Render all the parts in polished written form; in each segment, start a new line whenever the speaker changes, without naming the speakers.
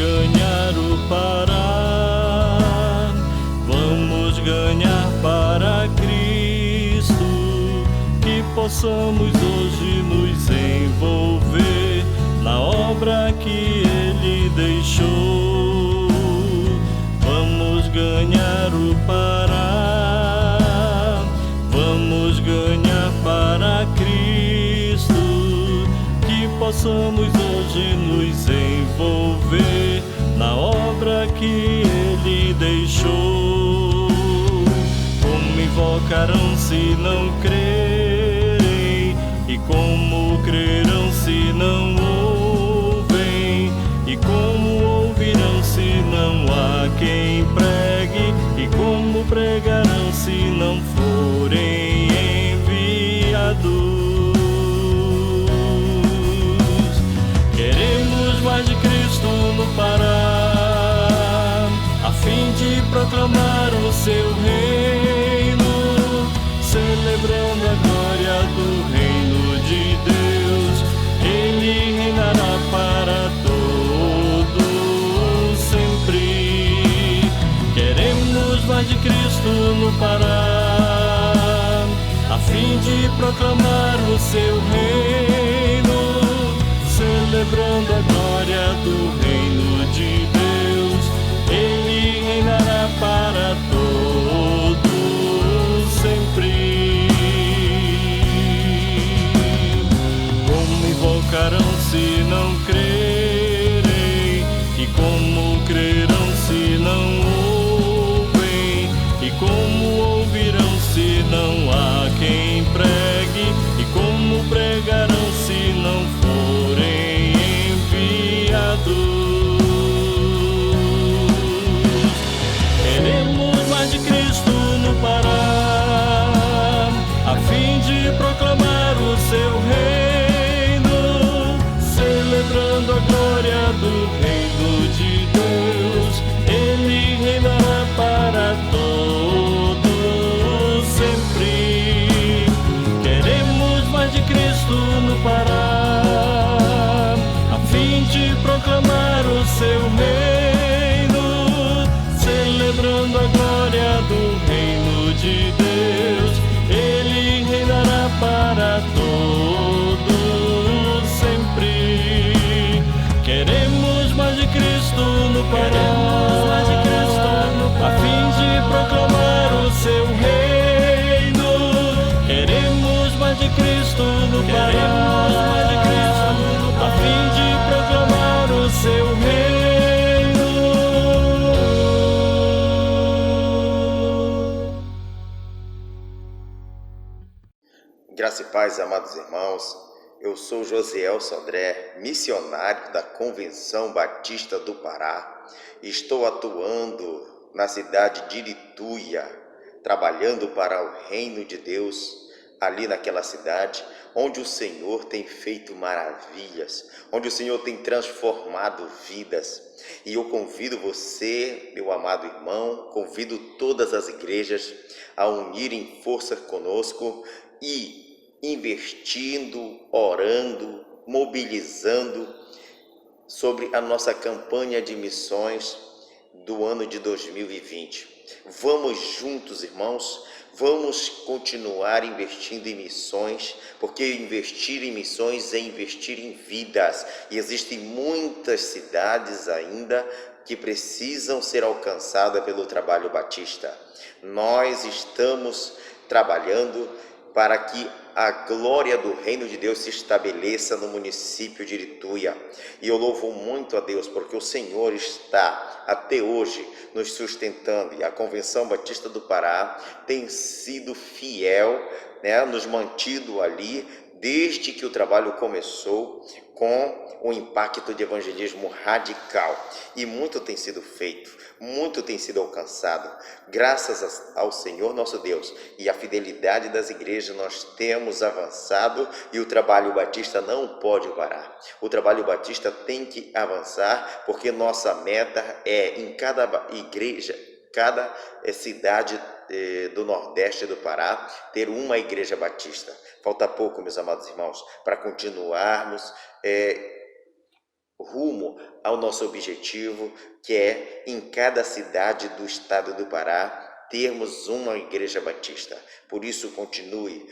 ganhar o Pará, vamos ganhar para Cristo, que possamos hoje nos envolver na obra que Ele deixou. Vamos ganhar o Pará, vamos ganhar para Cristo, que possamos hoje nos envolver na obra que Ele deixou. Como invocarão se não crerem? E como crerão se não ouvem? E como ouvirão se não há quem pregue? E como pregarão se não forem enviados? Queremos mais de Cristo no Pará, a fim de proclamar o seu reino, celebrando a glória do reino de Deus. Ele reinará para todos sempre. Queremos mais de Cristo no Pará, a fim de proclamar o seu reino, celebrando a glória do reino de Deus. Ele reinará para todos sempre. Como invocarão se não crerem? E como crerão se não ouvem? E como ouvirão se não há quem pregue? E como pregarão se não forem enviados? Queremos mais de Cristo no Pará, a fim de proclamar o seu reino, celebrando a glória do reino de Deus. Ele reinará para todos sempre. Queremos mais de Cristo no Pará, a fim de proclamar o seu reino, celebrando a glória do reino de Deus. Ele reinará para todos sempre. Queremos mais de Cristo no Pará, a fim de proclamar o seu reino. Queremos mais de Cristo no Pará, a fim de proclamar o seu reino.
Graça e paz, amados irmãos. Eu sou Josiel Sodré, missionário da Convenção Batista do Pará. Estou atuando na cidade de Irituia, trabalhando para o reino de Deus, ali naquela cidade, onde o Senhor tem feito maravilhas, onde o Senhor tem transformado vidas. E eu convido você, meu amado irmão, convido todas as igrejas a unirem força conosco e investindo, orando, mobilizando sobre a nossa campanha de missões do ano de 2020. Vamos juntos, irmãos, vamos continuar investindo em missões, porque investir em missões é investir em vidas. E existem muitas cidades ainda que precisam ser alcançadas pelo trabalho batista. Nós estamos trabalhando para que a glória do reino de Deus se estabeleça no município de Irituia. E eu louvo muito a Deus, porque o Senhor está até hoje nos sustentando. E a Convenção Batista do Pará tem sido fiel, nos mantido ali desde que o trabalho começou, com o impacto de evangelismo radical. E muito tem sido feito, muito tem sido alcançado. Graças ao Senhor nosso Deus e à fidelidade das igrejas, nós temos avançado e o trabalho batista não pode parar. O trabalho batista tem que avançar, porque nossa meta é, em cada igreja, cada cidade do Nordeste do Pará, ter uma igreja batista. Falta pouco, meus amados irmãos, para continuarmos rumo ao nosso objetivo, que é, em cada cidade do estado do Pará, termos uma igreja batista. Por isso, continue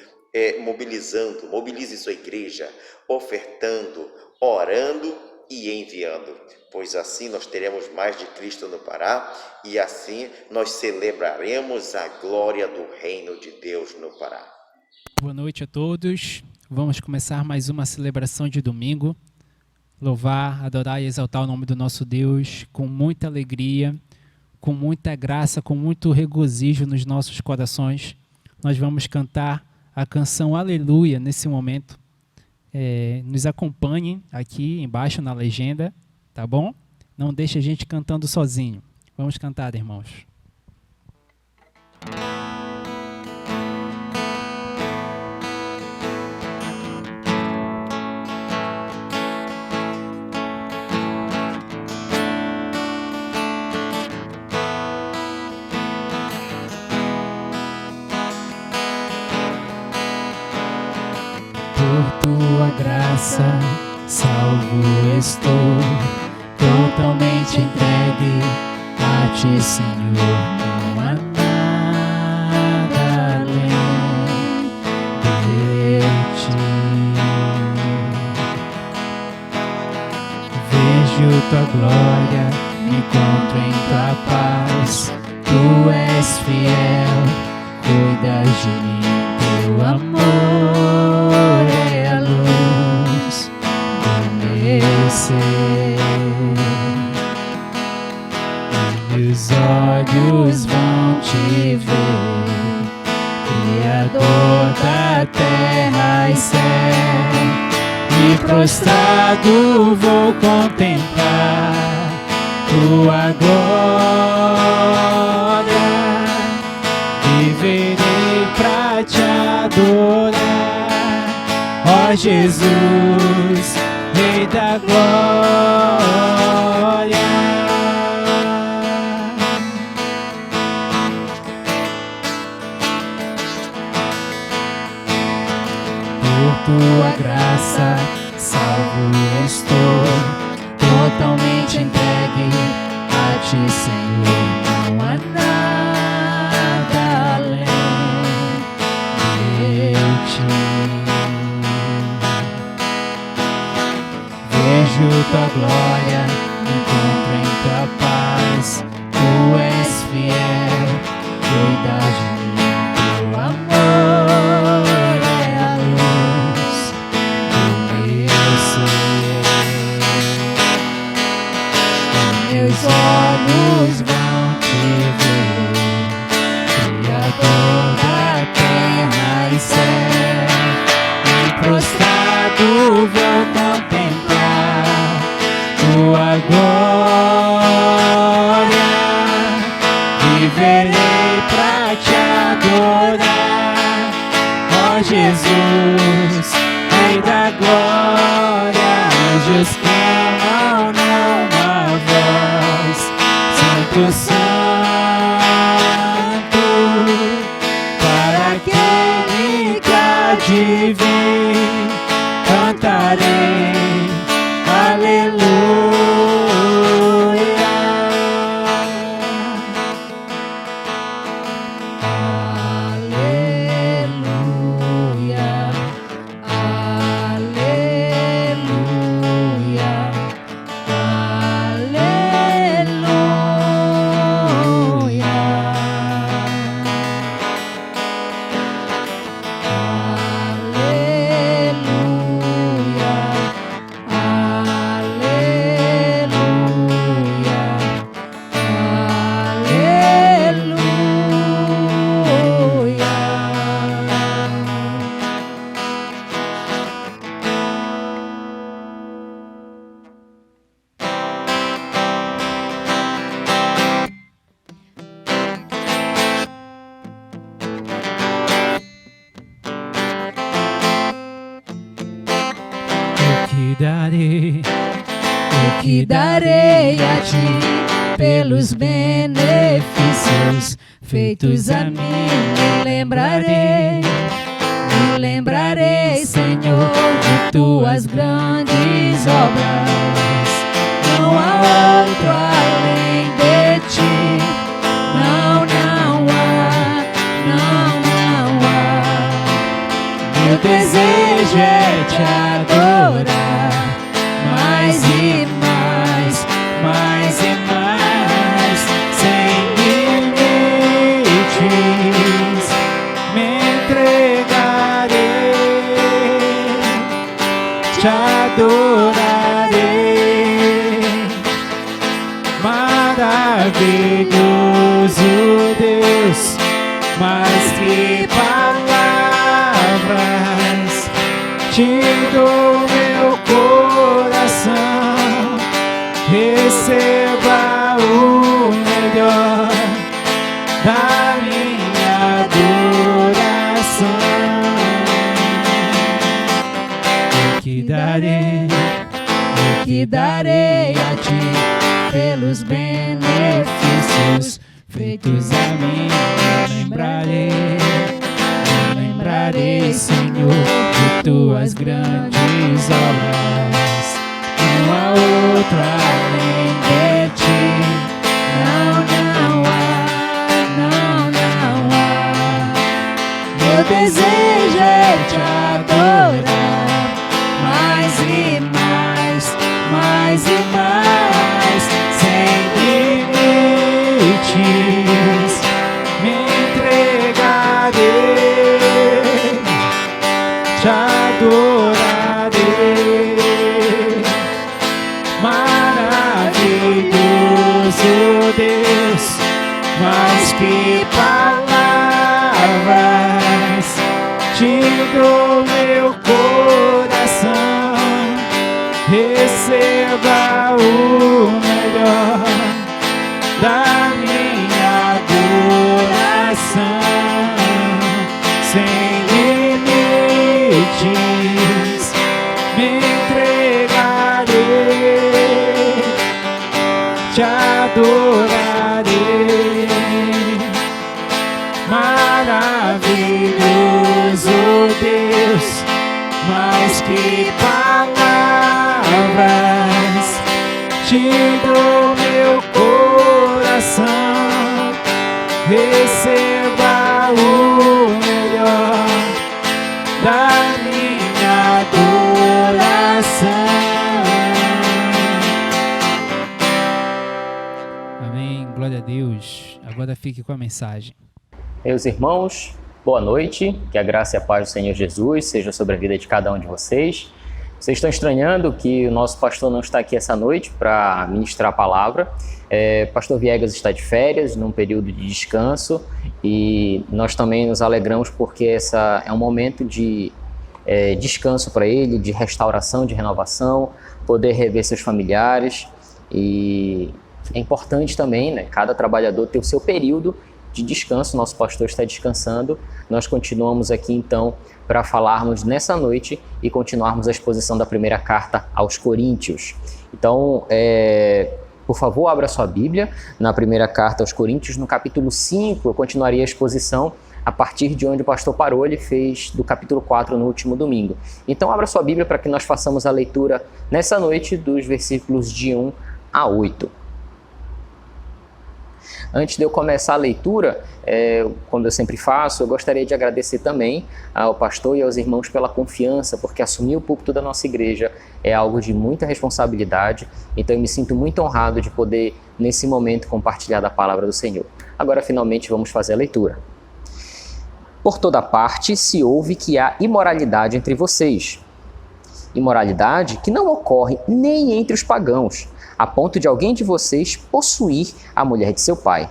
mobilize sua igreja, ofertando, orando e enviando, pois assim nós teremos mais de Cristo no Pará e assim nós celebraremos a glória do reino de Deus no Pará.
Boa noite a todos. Vamos começar mais uma celebração de domingo. Louvar, adorar e exaltar o nome do nosso Deus com muita alegria, com muita graça, com muito regozijo nos nossos corações. Nós vamos cantar a canção Aleluia nesse momento. Nos acompanhem aqui embaixo na legenda, tá bom? Não deixe a gente cantando sozinho. Vamos cantar, irmãos. Por tua graça, salvo estou, totalmente entregue a ti, Senhor. Não há nada além de ti. Vejo tua glória, me encontro em tua paz. Tu és fiel, cuidas de mim, teu amor é a luz do meu ser. E meus olhos vão te ver, Criador da terra e céu. E prostrado vou contemplar tua glória, viverei pra te adorar, ó Jesus, Rei da glória. Por tua graça, salvo estou, totalmente entregue a ti, Senhor. Não há nada além de ti. Vejo tua glória, me encontro em tua paz. Tu és fiel, cuidas de mim, teu amor é a luz do meu ser. Meus olhos vão te ver, Criador da terra e céu. E prostrado vou contemplar tua glória, viverei pra te adorar, ó Jesus, Rei da glória. Anjos clamam numa voz, Santo, Santo, para aquele que há de vir, cantarei aleluia. Aleluia, aleluia, aleluia. O que darei a ti pelos benefícios feitos a mim? Me lembrarei, Senhor, de tuas grandes obras. é te adorar mais e mais, mais e mais, sem limites. Me entregarei, te adorarei. Maravilhoso Deus, mais que palavras, te dou meu coração. Receba o melhor da minha adoração. Eu que darei a ti pelos benefícios feitos a mim. Me lembrarei, Senhor, de tuas grandes obras. Não há outro além de ti. Não há, não há. Meu desejo é te adorar mais e mais, mais e mais, sem limites. Me entregarei, te adorarei. Maravilhoso Deus, mais que palavras, te dou meu coração. Receba o melhor da minha adoração, sem limites. Me entregarei, te adorarei. Maravilhoso Deus, mais que palavras, te dou meu coração. Receba o melhor da minha adoração. Amém, glória a Deus. Agora fique com a mensagem.
Meus irmãos, boa noite, que a graça e a paz do Senhor Jesus seja sobre a vida de cada um de vocês. Vocês estão estranhando que o nosso pastor não está aqui essa noite para ministrar a palavra. Pastor Viegas está de férias, num período de descanso, e nós também nos alegramos porque essa é um momento de descanso para ele, de restauração, de renovação, poder rever seus familiares. E é importante também, né, cada trabalhador ter o seu período de descanso. Nosso pastor está descansando. Nós continuamos aqui então para falarmos nessa noite e continuarmos a exposição da primeira carta aos Coríntios. Então, por favor, abra sua Bíblia na primeira carta aos Coríntios, no capítulo 5. Eu continuaria a exposição a partir de onde o pastor parou. Ele fez do capítulo 4 no último domingo. Então, abra sua Bíblia para que nós façamos a leitura nessa noite dos versículos de 1 a 8. Antes de eu começar a leitura, como eu sempre faço, eu gostaria de agradecer também ao pastor e aos irmãos pela confiança, porque assumir o púlpito da nossa igreja é algo de muita responsabilidade. Então eu me sinto muito honrado de poder, nesse momento, compartilhar da palavra do Senhor. Agora, finalmente, vamos fazer a leitura. Por toda parte se ouve que há imoralidade entre vocês. Imoralidade que não ocorre nem entre os pagãos, a ponto de alguém de vocês possuir a mulher de seu pai.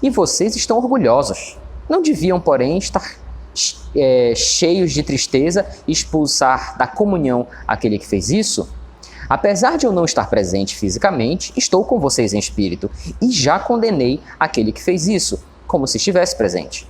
E vocês estão orgulhosos. Não deviam, porém, estar cheios de tristeza e expulsar da comunhão aquele que fez isso? Apesar de eu não estar presente fisicamente, estou com vocês em espírito e já condenei aquele que fez isso, como se estivesse presente.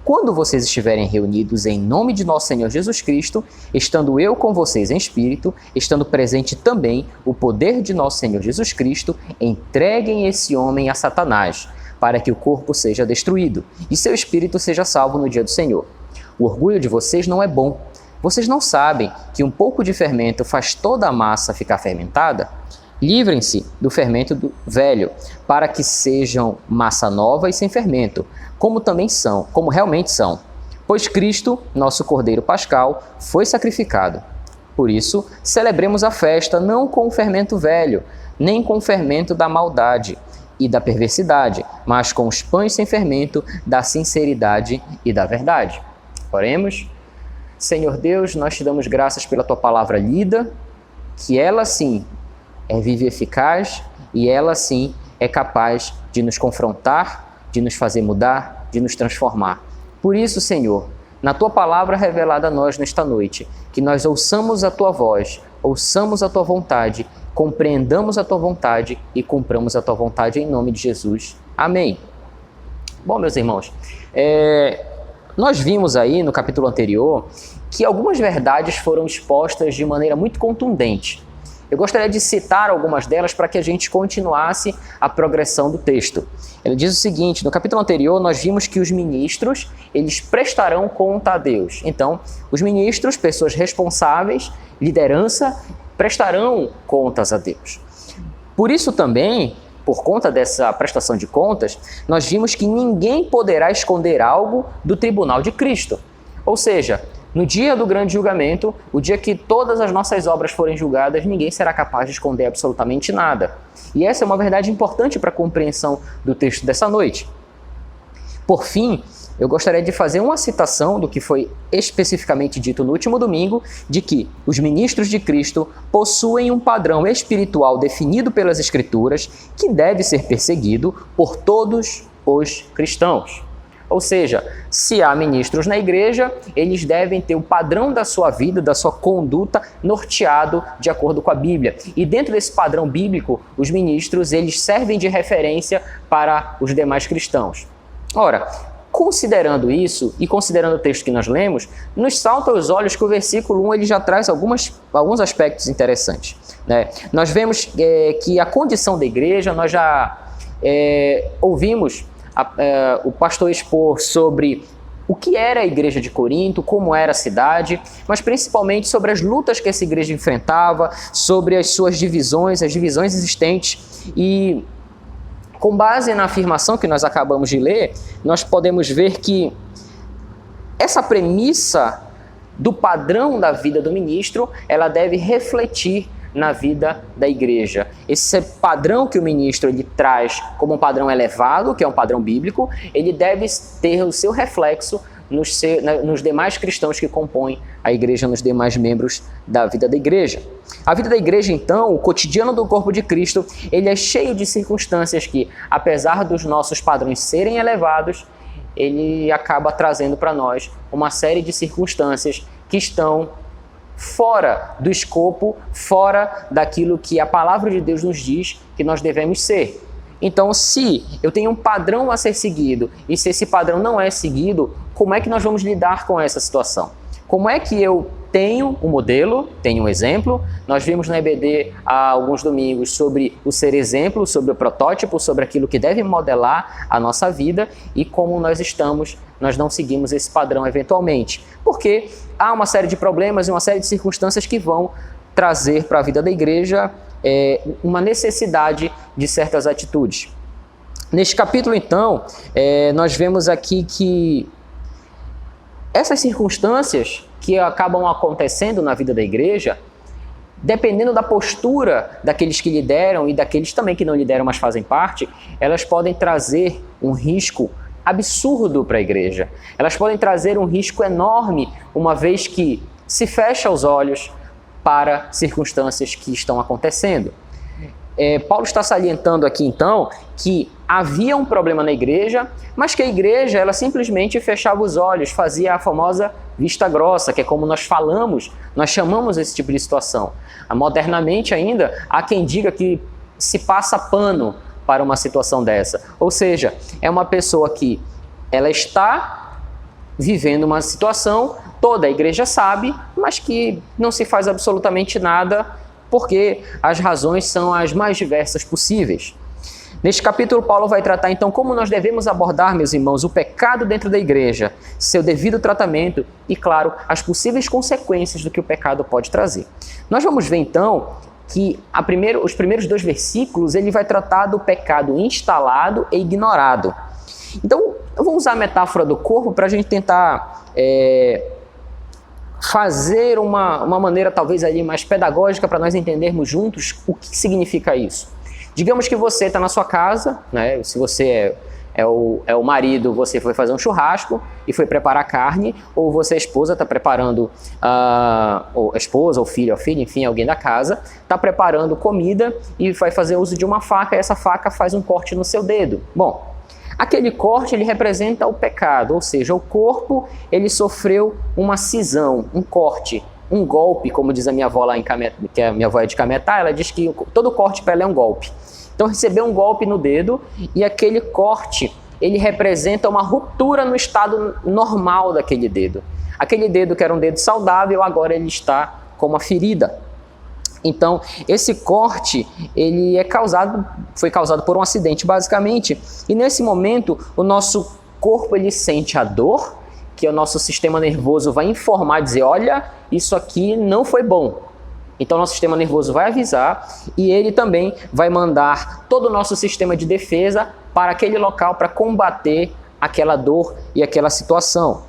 Quando vocês estiverem reunidos em nome de nosso Senhor Jesus Cristo, estando eu com vocês em espírito, estando presente também o poder de nosso Senhor Jesus Cristo, entreguem esse homem a Satanás, para que o corpo seja destruído e seu espírito seja salvo no dia do Senhor. O orgulho de vocês não é bom. Vocês não sabem que um pouco de fermento faz toda a massa ficar fermentada? Livrem-se do fermento velho, para que sejam massa nova e sem fermento, como realmente são. pois Cristo, nosso Cordeiro Pascal, foi sacrificado. Por isso, celebremos a festa não com o fermento velho, nem com o fermento da maldade e da perversidade, mas com os pães sem fermento da sinceridade e da verdade. Oremos. Senhor Deus, nós te damos graças pela tua palavra lida, que ela sim é viva e eficaz e ela sim é capaz de nos confrontar, de nos fazer mudar, de nos transformar. Por isso, Senhor, na tua palavra revelada a nós nesta noite, que nós ouçamos a tua voz, ouçamos a tua vontade, compreendamos a tua vontade e cumpramos a tua vontade em nome de Jesus. Amém. Bom, meus irmãos, nós vimos aí no capítulo anterior que algumas verdades foram expostas de maneira muito contundente. Eu gostaria de citar algumas delas para que a gente continuasse a progressão do texto. Ele diz o seguinte: no capítulo anterior nós vimos que os ministros, eles prestarão conta a Deus. Então, os ministros, pessoas responsáveis, liderança, prestarão contas a Deus. Por isso também, por conta dessa prestação de contas, nós vimos que ninguém poderá esconder algo do tribunal de Cristo. Ou seja, no dia do grande julgamento, o dia que todas as nossas obras forem julgadas, ninguém será capaz de esconder absolutamente nada. E essa é uma verdade importante para a compreensão do texto dessa noite. Por fim, eu gostaria de fazer uma citação do que foi especificamente dito no último domingo, de que os ministros de Cristo possuem um padrão espiritual definido pelas Escrituras que deve ser perseguido por todos os cristãos. Ou seja, se há ministros na igreja, eles devem ter o padrão da sua vida, da sua conduta norteado de acordo com a Bíblia. E dentro desse padrão bíblico, os ministros eles servem de referência para os demais cristãos. Ora, considerando isso e considerando o texto que nós lemos, nos salta aos olhos que o versículo 1 ele já traz alguns aspectos interessantes, né? Nós vemos que a condição da igreja, nós já ouvimos o pastor expor sobre o que era a igreja de Corinto, como era a cidade, mas principalmente sobre as lutas que essa igreja enfrentava, sobre as suas divisões, as divisões existentes. E com base na afirmação que nós acabamos de ler, nós podemos ver que essa premissa do padrão da vida do ministro, ela deve refletir na vida da igreja. Esse padrão que o ministro ele traz como um padrão elevado, que é um padrão bíblico, ele deve ter o seu reflexo nos demais cristãos que compõem a igreja, nos demais membros da vida da igreja. A vida da igreja, então, o cotidiano do corpo de Cristo, ele é cheio de circunstâncias que, apesar dos nossos padrões serem elevados, ele acaba trazendo para nós uma série de circunstâncias que estão fora do escopo, fora daquilo que a palavra de Deus nos diz que nós devemos ser. Então, se eu tenho um padrão a ser seguido e se esse padrão não é seguido, como é que nós vamos lidar com essa situação? Como é que eu tenho um modelo, tenho um exemplo? Nós vimos na EBD há alguns domingos sobre o ser exemplo, sobre o protótipo, sobre aquilo que deve modelar a nossa vida e como nós não seguimos esse padrão eventualmente. Porque há uma série de problemas e uma série de circunstâncias que vão trazer para a vida da igreja uma necessidade de certas atitudes. Neste capítulo, então, nós vemos aqui que essas circunstâncias que acabam acontecendo na vida da igreja, dependendo da postura daqueles que lideram e daqueles também que não lideram, mas fazem parte, elas podem trazer um risco absurdo para a igreja. Elas podem trazer um risco enorme, uma vez que se fecha os olhos para circunstâncias que estão acontecendo. Paulo está salientando aqui, então, que havia um problema na igreja, mas que a igreja ela simplesmente fechava os olhos, fazia a famosa vista grossa, que é como nós chamamos esse tipo de situação. Modernamente ainda, há quem diga que se passa pano para uma situação dessa. Ou seja, é uma pessoa que ela está vivendo uma situação, toda a igreja sabe, mas que não se faz absolutamente nada, porque as razões são as mais diversas possíveis. Neste capítulo, Paulo vai tratar então como nós devemos abordar, meus irmãos, o pecado dentro da igreja, seu devido tratamento e, claro, as possíveis consequências do que o pecado pode trazer. Nós vamos ver então que os primeiros 2 versículos ele vai tratar do pecado instalado e ignorado. Então, eu vou usar a metáfora do corpo para a gente tentar fazer uma maneira talvez ali mais pedagógica para nós entendermos juntos o que significa isso. Digamos que você está na sua casa, né? Se você é o marido, você foi fazer um churrasco e foi preparar carne, ou você, a esposa, está preparando, ou a esposa, ou filho, enfim, alguém da casa, está preparando comida e vai fazer uso de uma faca, e essa faca faz um corte no seu dedo. Bom, aquele corte, ele representa o pecado, ou seja, o corpo, ele sofreu uma cisão, um corte, um golpe, como diz a minha avó lá em Cametá, que a minha avó é de Cametá, ela diz que todo corte para ela é um golpe. Então recebeu um golpe no dedo e aquele corte, ele representa uma ruptura no estado normal daquele dedo. Aquele dedo que era um dedo saudável, agora ele está com uma ferida. Então, esse corte, ele foi causado por um acidente, basicamente. E nesse momento, o nosso corpo, ele sente a dor, que o nosso sistema nervoso vai informar, dizer, olha, isso aqui não foi bom. Então, nosso sistema nervoso vai avisar e ele também vai mandar todo o nosso sistema de defesa para aquele local para combater aquela dor e aquela situação.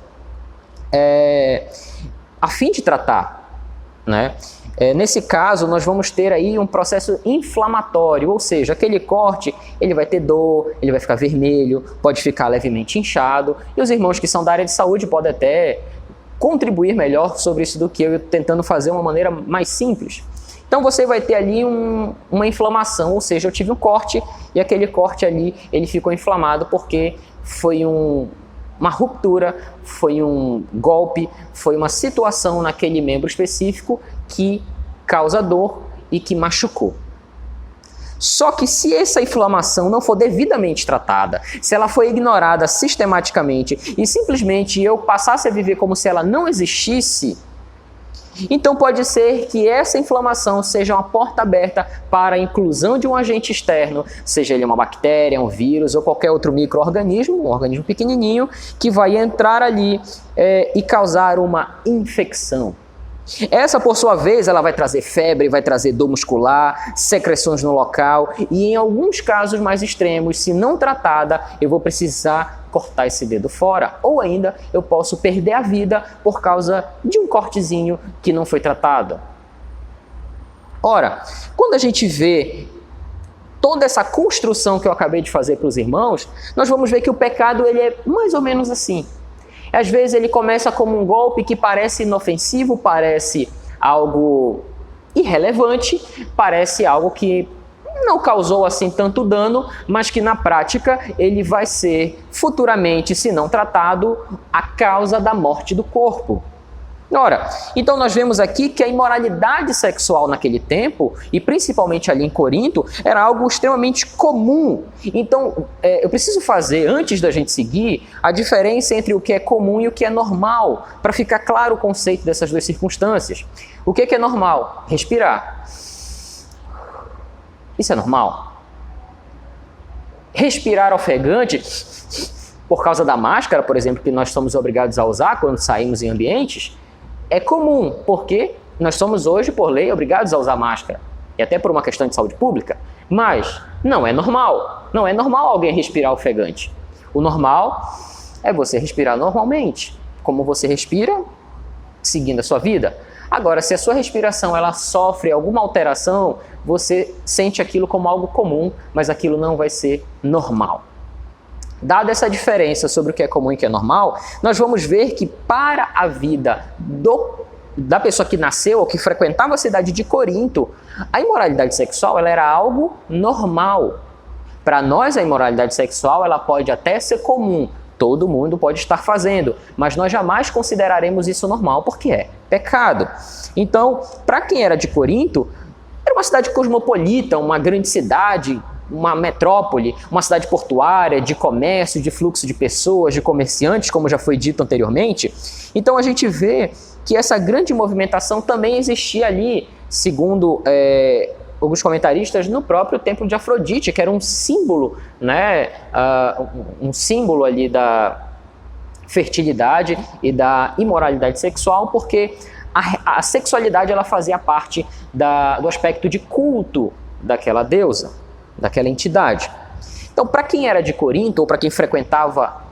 A fim de tratar, né? Nesse caso, nós vamos ter aí um processo inflamatório, ou seja, aquele corte, ele vai ter dor, ele vai ficar vermelho, pode ficar levemente inchado, e os irmãos que são da área de saúde podem até contribuir melhor sobre isso do que eu, tentando fazer uma maneira mais simples. Então você vai ter ali uma inflamação, ou seja, eu tive um corte e aquele corte ali, ele ficou inflamado porque foi uma ruptura, foi um golpe, foi uma situação naquele membro específico que causa dor e que machucou. Só que se essa inflamação não for devidamente tratada, se ela for ignorada sistematicamente e simplesmente eu passasse a viver como se ela não existisse, então pode ser que essa inflamação seja uma porta aberta para a inclusão de um agente externo, seja ele uma bactéria, um vírus ou qualquer outro micro-organismo, um organismo pequenininho, que vai entrar ali e causar uma infecção. Essa, por sua vez, ela vai trazer febre, vai trazer dor muscular, secreções no local e, em alguns casos mais extremos, se não tratada, eu vou precisar cortar esse dedo fora. Ou ainda, eu posso perder a vida por causa de um cortezinho que não foi tratado. Ora, quando a gente vê toda essa construção que eu acabei de fazer para os irmãos, nós vamos ver que o pecado ele é mais ou menos assim. Às vezes ele começa como um golpe que parece inofensivo, parece algo irrelevante, parece algo que não causou assim tanto dano, mas que na prática ele vai ser futuramente, se não tratado, a causa da morte do corpo. Ora, então nós vemos aqui que a imoralidade sexual naquele tempo, e principalmente ali em Corinto, era algo extremamente comum. Então, eu preciso fazer, antes da gente seguir, a diferença entre o que é comum e o que é normal, para ficar claro o conceito dessas duas circunstâncias. O que é normal? Respirar. Isso é normal? Respirar ofegante, por causa da máscara, por exemplo, que nós somos obrigados a usar quando saímos em ambientes, é comum, porque nós somos hoje, por lei, obrigados a usar máscara, e até por uma questão de saúde pública, mas não é normal. Não é normal alguém respirar ofegante. O normal é você respirar normalmente, como você respira, seguindo a sua vida. Agora, se a sua respiração ela sofre alguma alteração, você sente aquilo como algo comum, mas aquilo não vai ser normal. Dada essa diferença sobre o que é comum e o que é normal, nós vamos ver que para a vida da pessoa que nasceu ou que frequentava a cidade de Corinto, a imoralidade sexual ela era algo normal. Para nós, a imoralidade sexual ela pode até ser comum, todo mundo pode estar fazendo, mas nós jamais consideraremos isso normal porque é pecado. Então, para quem era de Corinto, era uma cidade cosmopolita, uma grande cidade, uma metrópole, uma cidade portuária, de comércio, de fluxo de pessoas, de comerciantes, como já foi dito anteriormente. Então a gente vê que essa grande movimentação também existia ali, segundo alguns comentaristas, no próprio templo de Afrodite, que era um símbolo, né, um símbolo ali da fertilidade e da imoralidade sexual, porque a sexualidade ela fazia parte do aspecto de culto daquela deusa, daquela entidade. Então, para quem era de Corinto, ou para quem frequentava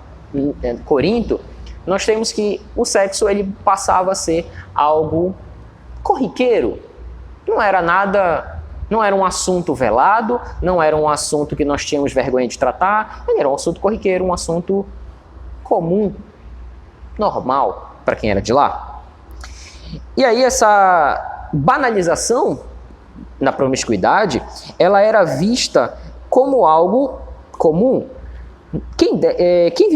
Corinto, nós temos que o sexo ele passava a ser algo corriqueiro. Não era nada, não era um assunto velado, não era um assunto que nós tínhamos vergonha de tratar, ele era um assunto corriqueiro, um assunto comum, normal para quem era de lá. E aí essa banalização na promiscuidade, ela era vista como algo comum. Quem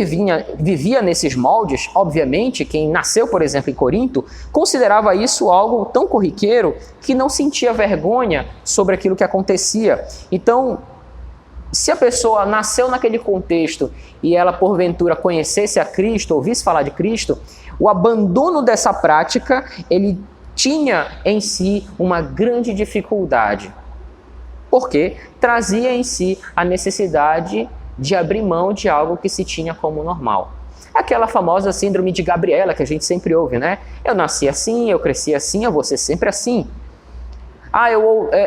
vivia nesses moldes, obviamente, quem nasceu, por exemplo, em Corinto, considerava isso algo tão corriqueiro que não sentia vergonha sobre aquilo que acontecia. Então, se a pessoa nasceu naquele contexto e ela, porventura, conhecesse a Cristo, ouvisse falar de Cristo, o abandono dessa prática, ele tinha em si uma grande dificuldade, porque trazia em si a necessidade de abrir mão de algo que se tinha como normal. Aquela famosa síndrome de Gabriela que a gente sempre ouve, né? Eu nasci assim, eu cresci assim, eu vou ser sempre assim.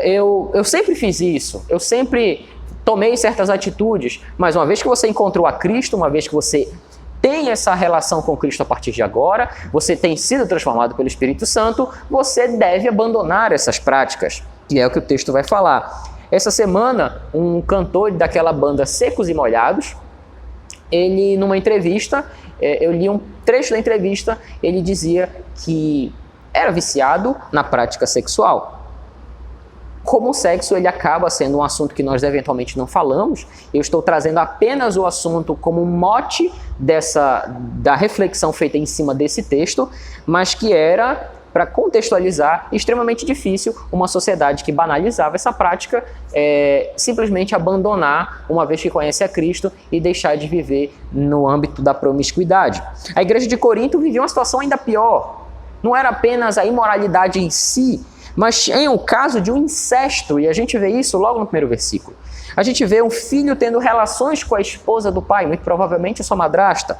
Eu sempre fiz isso, eu sempre tomei certas atitudes, mas uma vez que você encontrou a Cristo, uma vez que você tem essa relação com Cristo a partir de agora, você tem sido transformado pelo Espírito Santo, você deve abandonar essas práticas, que é o que o texto vai falar. Essa semana, um cantor daquela banda Secos e Molhados, ele numa entrevista, eu li um trecho da entrevista, ele dizia que era viciado na prática sexual. Como o sexo ele acaba sendo um assunto que nós eventualmente não falamos, eu estou trazendo apenas o assunto como mote da reflexão feita em cima desse texto, mas que era, para contextualizar, extremamente difícil uma sociedade que banalizava essa prática simplesmente abandonar, uma vez que conhece a Cristo, e deixar de viver no âmbito da promiscuidade. A igreja de Corinto vivia uma situação ainda pior. Não era apenas a imoralidade em si, mas em um caso de um incesto, e a gente vê isso logo no primeiro versículo. A gente vê um filho tendo relações com a esposa do pai, muito provavelmente a sua madrasta.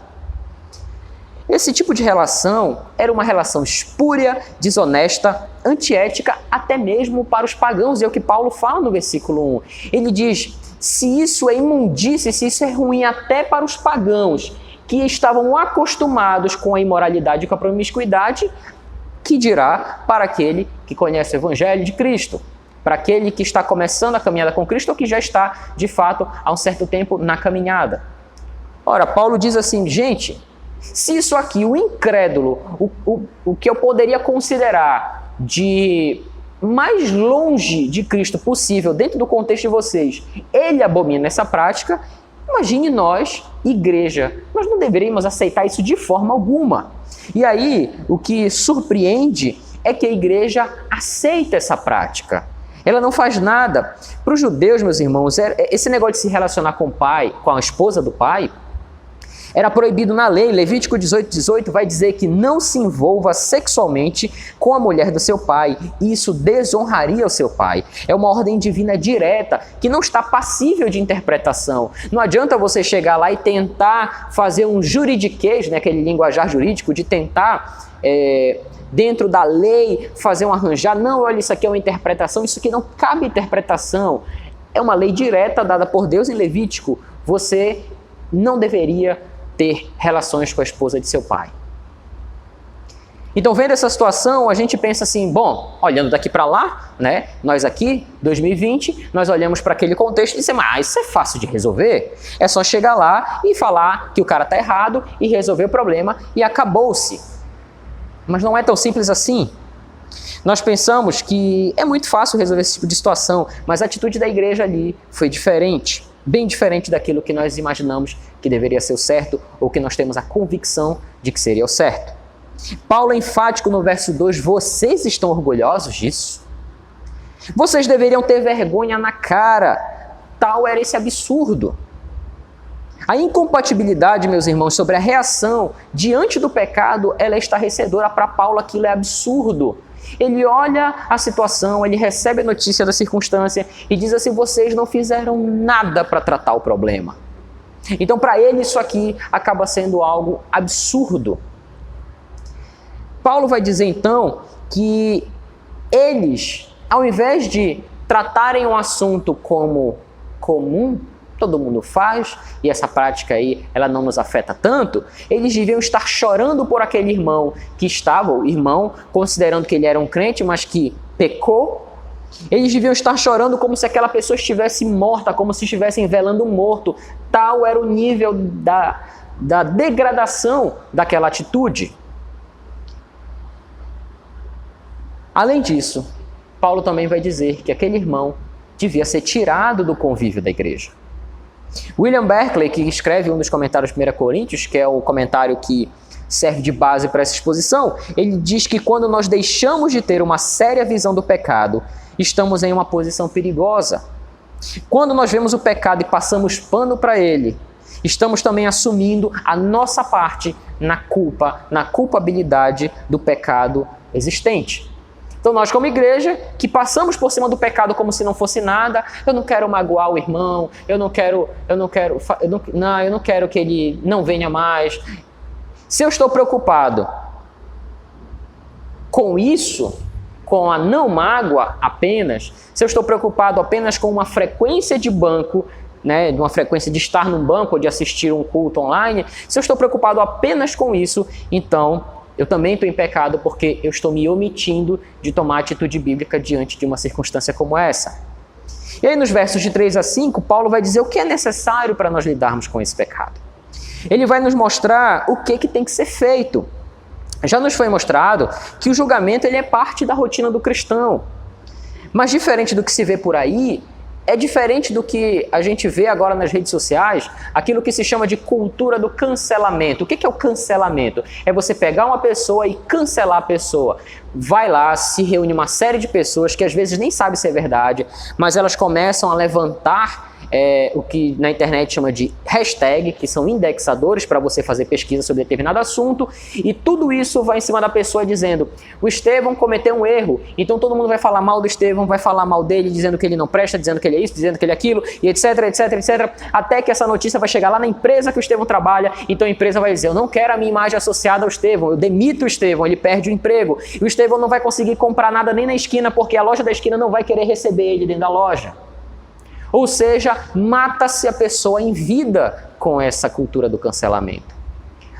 Esse tipo de relação era uma relação espúria, desonesta, antiética, até mesmo para os pagãos, e é o que Paulo fala no versículo 1. Ele diz, se isso é imundície, se isso é ruim até para os pagãos, que estavam acostumados com a imoralidade e com a promiscuidade, que dirá para aquele que conhece o Evangelho de Cristo, para aquele que está começando a caminhada com Cristo ou que já está, de fato, há um certo tempo na caminhada. Ora, Paulo diz assim, gente, se isso aqui, o incrédulo, o que eu poderia considerar de mais longe de Cristo possível, dentro do contexto de vocês, ele abomina essa prática, imagine nós, igreja, nós não deveríamos aceitar isso de forma alguma. E aí, o que surpreende é que a igreja aceita essa prática. Ela não faz nada. Para os judeus, meus irmãos, esse negócio de se relacionar com o pai, com a esposa do pai, era proibido na lei. Levítico 18:18 vai dizer que não se envolva sexualmente com a mulher do seu pai. Isso desonraria o seu pai. É uma ordem divina direta, que não está passível de interpretação. Não adianta você chegar lá e tentar fazer um juridiquês, né, aquele linguajar jurídico, de tentar, dentro da lei, fazer um arranjar. Não, olha, isso aqui é uma interpretação, isso aqui não cabe interpretação. É uma lei direta dada por Deus em Levítico. Você não deveria ter relações com a esposa de seu pai. Então, vendo essa situação, a gente pensa assim, bom, olhando daqui para lá, né, nós aqui, 2020, nós olhamos para aquele contexto e dizemos, isso é fácil de resolver, é só chegar lá e falar que o cara está errado e resolver o problema e acabou-se. Mas não é tão simples assim. Nós pensamos que é muito fácil resolver esse tipo de situação, mas a atitude da igreja ali foi diferente. Bem diferente daquilo que nós imaginamos que deveria ser o certo ou que nós temos a convicção de que seria o certo. Paulo é enfático no verso 2, vocês estão orgulhosos disso? Vocês deveriam ter vergonha na cara, tal era esse absurdo. A incompatibilidade, meus irmãos, sobre a reação diante do pecado, ela é estarrecedora. Para Paulo aquilo é absurdo. Ele olha a situação, ele recebe a notícia da circunstância e diz assim, vocês não fizeram nada para tratar o problema. Então, para ele, isso aqui acaba sendo algo absurdo. Paulo vai dizer, então, que eles, ao invés de tratarem um assunto como comum, todo mundo faz, e essa prática aí, ela não nos afeta tanto, eles deviam estar chorando por aquele irmão que estava, o irmão, considerando que ele era um crente, mas que pecou. Eles deviam estar chorando como se aquela pessoa estivesse morta, como se estivessem velando um morto. Tal era o nível da degradação daquela atitude. Além disso, Paulo também vai dizer que aquele irmão devia ser tirado do convívio da igreja. William Barclay, que escreve um dos comentários de 1 Coríntios, que é o comentário que serve de base para essa exposição, ele diz que quando nós deixamos de ter uma séria visão do pecado, estamos em uma posição perigosa. Quando nós vemos o pecado e passamos pano para ele, estamos também assumindo a nossa parte na culpabilidade do pecado existente. Então nós, como igreja, que passamos por cima do pecado como se não fosse nada, eu não quero magoar o irmão, eu não quero que ele não venha mais. Se eu estou preocupado com isso, com a não mágoa apenas, se eu estou preocupado apenas com uma frequência de banco, né, de uma frequência de estar num banco ou de assistir um culto online, se eu estou preocupado apenas com isso, então eu também estou em pecado porque eu estou me omitindo de tomar atitude bíblica diante de uma circunstância como essa. E aí nos versos de 3 a 5, Paulo vai dizer o que é necessário para nós lidarmos com esse pecado. Ele vai nos mostrar o que tem que ser feito. Já nos foi mostrado que o julgamento ele é parte da rotina do cristão. Mas diferente do que se vê por aí, é diferente do que a gente vê agora nas redes sociais, aquilo que se chama de cultura do cancelamento. O que é o cancelamento? É você pegar uma pessoa e cancelar a pessoa. Vai lá, se reúne uma série de pessoas que às vezes nem sabe se é verdade, mas elas começam a levantar o que na internet chama de hashtag, que são indexadores para você fazer pesquisa sobre determinado assunto, e tudo isso vai em cima da pessoa dizendo: o Estevão cometeu um erro, então todo mundo vai falar mal do Estevão, vai falar mal dele, dizendo que ele não presta, dizendo que ele é isso, dizendo que ele é aquilo, e etc, etc, etc, até que essa notícia vai chegar lá na empresa que o Estevão trabalha, então a empresa vai dizer: eu não quero a minha imagem associada ao Estevão, eu demito o Estevão, ele perde o emprego, e o Estevão não vai conseguir comprar nada nem na esquina, porque a loja da esquina não vai querer receber ele dentro da loja. Ou seja, mata-se a pessoa em vida com essa cultura do cancelamento.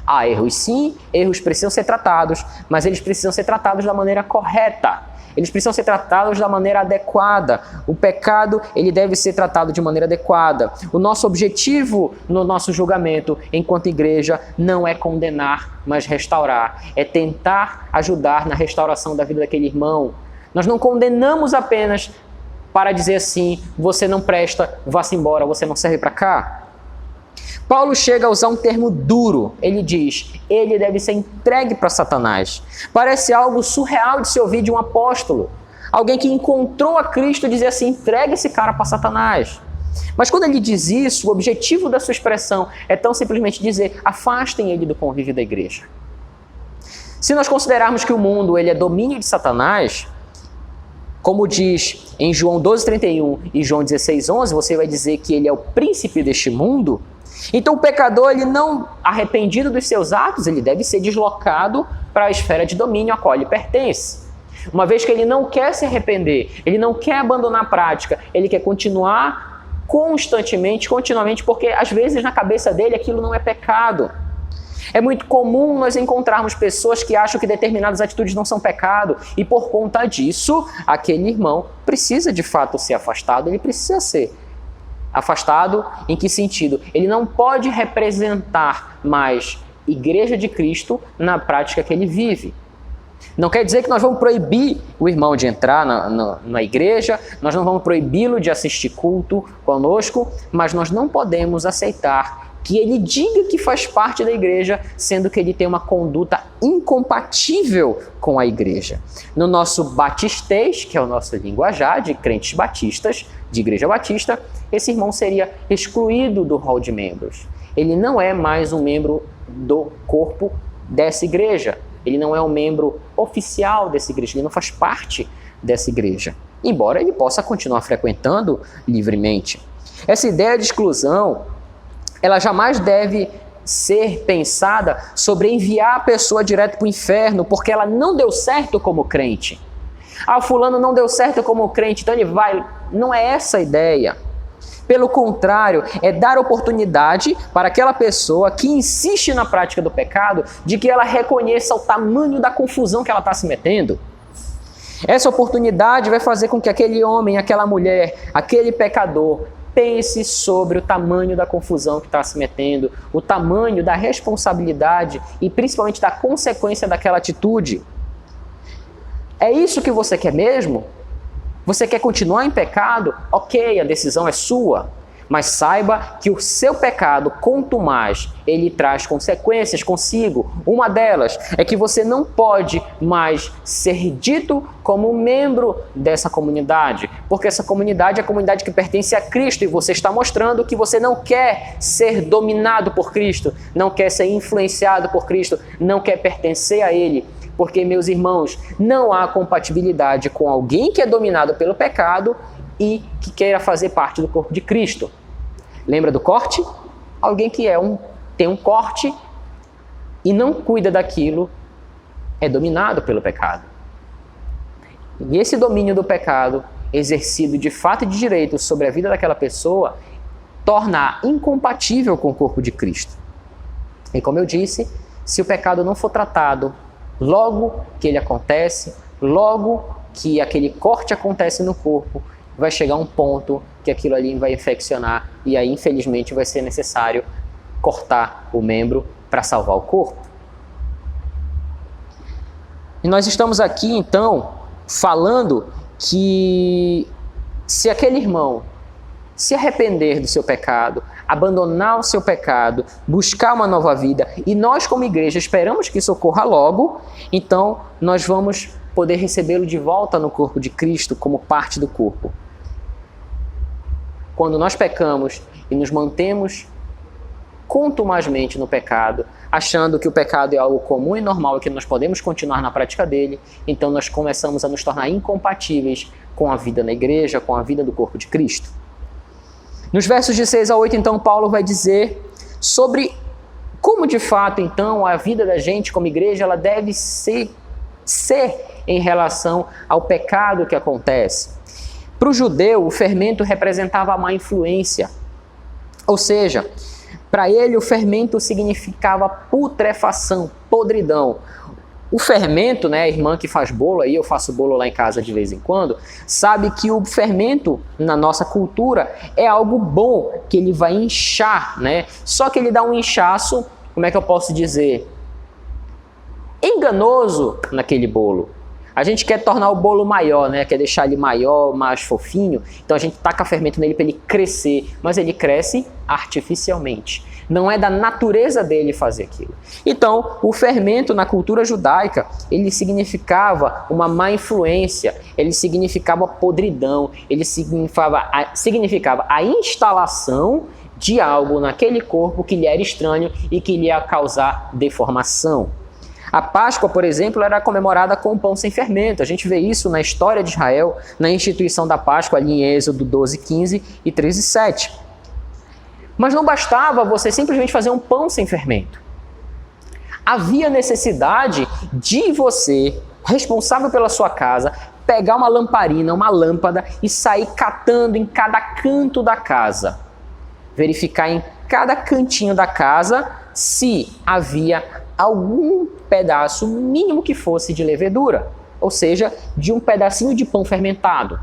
Há erros sim, erros precisam ser tratados, mas eles precisam ser tratados da maneira correta. Eles precisam ser tratados da maneira adequada. O pecado, ele deve ser tratado de maneira adequada. O nosso objetivo no nosso julgamento, enquanto igreja, não é condenar, mas restaurar. É tentar ajudar na restauração da vida daquele irmão. Nós não condenamos apenas para dizer assim: você não presta, vá-se embora, você não serve para cá. Paulo chega a usar um termo duro. Ele diz: ele deve ser entregue para Satanás. Parece algo surreal de se ouvir de um apóstolo. Alguém que encontrou a Cristo dizer assim: entregue esse cara para Satanás. Mas quando ele diz isso, o objetivo da sua expressão é tão simplesmente dizer: afastem ele do convívio da igreja. Se nós considerarmos que o mundo ele é domínio de Satanás, como diz em João 12:31 e João 16:11, você vai dizer que ele é o príncipe deste mundo. Então o pecador, ele não arrependido dos seus atos, ele deve ser deslocado para a esfera de domínio a qual ele pertence. Uma vez que ele não quer se arrepender, ele não quer abandonar a prática, ele quer continuar continuamente, porque às vezes na cabeça dele aquilo não é pecado. É muito comum nós encontrarmos pessoas que acham que determinadas atitudes não são pecado e por conta disso, aquele irmão precisa de fato ser afastado. Ele precisa ser afastado em que sentido? Ele não pode representar mais Igreja de Cristo na prática que ele vive. Não quer dizer que nós vamos proibir o irmão de entrar na igreja, nós não vamos proibi-lo de assistir culto conosco, mas nós não podemos aceitar que ele diga que faz parte da igreja, sendo que ele tem uma conduta incompatível com a igreja. No nosso batistês, que é o nosso linguajar de crentes batistas, de igreja batista, esse irmão seria excluído do rol de membros. Ele não é mais um membro do corpo dessa igreja. Ele não é um membro oficial dessa igreja, ele não faz parte dessa igreja, embora ele possa continuar frequentando livremente. Essa ideia de exclusão, ela jamais deve ser pensada sobre enviar a pessoa direto para o inferno, porque ela não deu certo como crente. Ah, fulano não deu certo como crente, então ele vai. Não é essa a ideia. Pelo contrário, é dar oportunidade para aquela pessoa que insiste na prática do pecado, de que ela reconheça o tamanho da confusão que ela está se metendo. Essa oportunidade vai fazer com que aquele homem, aquela mulher, aquele pecador, pense sobre o tamanho da confusão que está se metendo, o tamanho da responsabilidade e principalmente da consequência daquela atitude. É isso que você quer mesmo? Você quer continuar em pecado? Ok, a decisão é sua. Mas saiba que o seu pecado, quanto mais, ele traz consequências consigo. Uma delas é que você não pode mais ser dito como membro dessa comunidade, porque essa comunidade é a comunidade que pertence a Cristo e você está mostrando que você não quer ser dominado por Cristo, não quer ser influenciado por Cristo, não quer pertencer a Ele. Porque, meus irmãos, não há compatibilidade com alguém que é dominado pelo pecado e que queira fazer parte do corpo de Cristo. Lembra do corte? Alguém que tem um corte e não cuida daquilo é dominado pelo pecado. E esse domínio do pecado, exercido de fato e de direito sobre a vida daquela pessoa, torna incompatível com o corpo de Cristo. E como eu disse, se o pecado não for tratado logo que ele acontece, logo que aquele corte acontece no corpo, vai chegar um ponto que aquilo ali vai infeccionar e aí, infelizmente, vai ser necessário cortar o membro para salvar o corpo. E nós estamos aqui, então, falando que se aquele irmão se arrepender do seu pecado, abandonar o seu pecado, buscar uma nova vida, e nós como igreja esperamos que isso ocorra logo, então nós vamos poder recebê-lo de volta no corpo de Cristo como parte do corpo. Quando nós pecamos e nos mantemos contumazmente no pecado, achando que o pecado é algo comum e normal e que nós podemos continuar na prática dele, então nós começamos a nos tornar incompatíveis com a vida na igreja, com a vida do corpo de Cristo. Nos versos de 6 a 8, então, Paulo vai dizer sobre como, de fato, então, a vida da gente como igreja ela deve ser em relação ao pecado que acontece. Para o judeu, o fermento representava a má influência. Ou seja, para ele o fermento significava putrefação, podridão. O fermento, né, a irmã que faz bolo, aí eu faço bolo lá em casa de vez em quando, sabe que o fermento na nossa cultura é algo bom, que ele vai inchar, né? Só que ele dá um inchaço, como é que eu posso dizer? Enganoso naquele bolo. A gente quer tornar o bolo maior, né? Quer deixar ele maior, mais fofinho. Então a gente taca fermento nele para ele crescer, mas ele cresce artificialmente. Não é da natureza dele fazer aquilo. Então, o fermento na cultura judaica, ele significava uma má influência, ele significava podridão, ele significava a instalação de algo naquele corpo que lhe era estranho e que lhe ia causar deformação. A Páscoa, por exemplo, era comemorada com o pão sem fermento. A gente vê isso na história de Israel, na instituição da Páscoa, ali em Êxodo 12:15 e 13:7. Mas não bastava você simplesmente fazer um pão sem fermento. Havia necessidade de você, responsável pela sua casa, pegar uma lamparina, uma lâmpada e sair catando em cada canto da casa. Verificar em cada cantinho da casa se havia algum pedaço, mínimo que fosse, de levedura, ou seja, de um pedacinho de pão fermentado.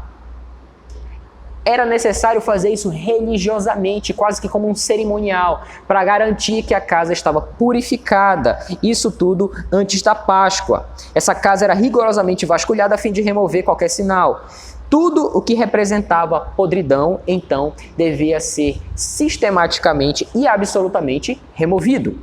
Era necessário fazer isso religiosamente, quase que como um cerimonial, para garantir que a casa estava purificada. Isso tudo antes da Páscoa. Essa casa era rigorosamente vasculhada a fim de remover qualquer sinal. Tudo o que representava podridão, então, devia ser sistematicamente e absolutamente removido.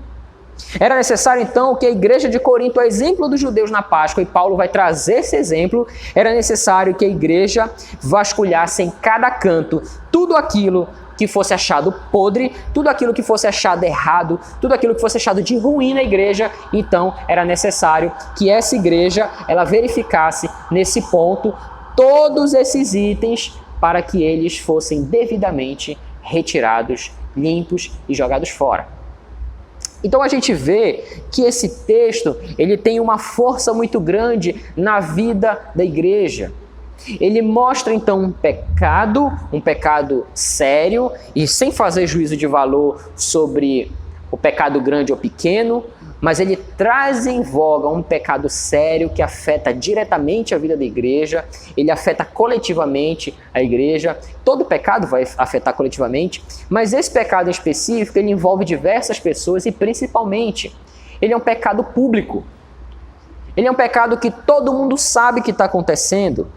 Era necessário, então, que a igreja de Corinto, a exemplo dos judeus na Páscoa, e Paulo vai trazer esse exemplo, era necessário que a igreja vasculhasse em cada canto tudo aquilo que fosse achado podre, tudo aquilo que fosse achado errado, tudo aquilo que fosse achado de ruim na igreja. Então, era necessário que essa igreja, ela verificasse nesse ponto todos esses itens para que eles fossem devidamente retirados, limpos e jogados fora. Então a gente vê que esse texto ele tem uma força muito grande na vida da igreja. Ele mostra então um pecado sério, e sem fazer juízo de valor sobre o pecado grande ou pequeno, mas ele traz em voga um pecado sério que afeta diretamente a vida da igreja, ele afeta coletivamente a igreja. Todo pecado vai afetar coletivamente, mas esse pecado em específico, ele envolve diversas pessoas e principalmente, ele é um pecado público. Ele é um pecado que todo mundo sabe que está acontecendo,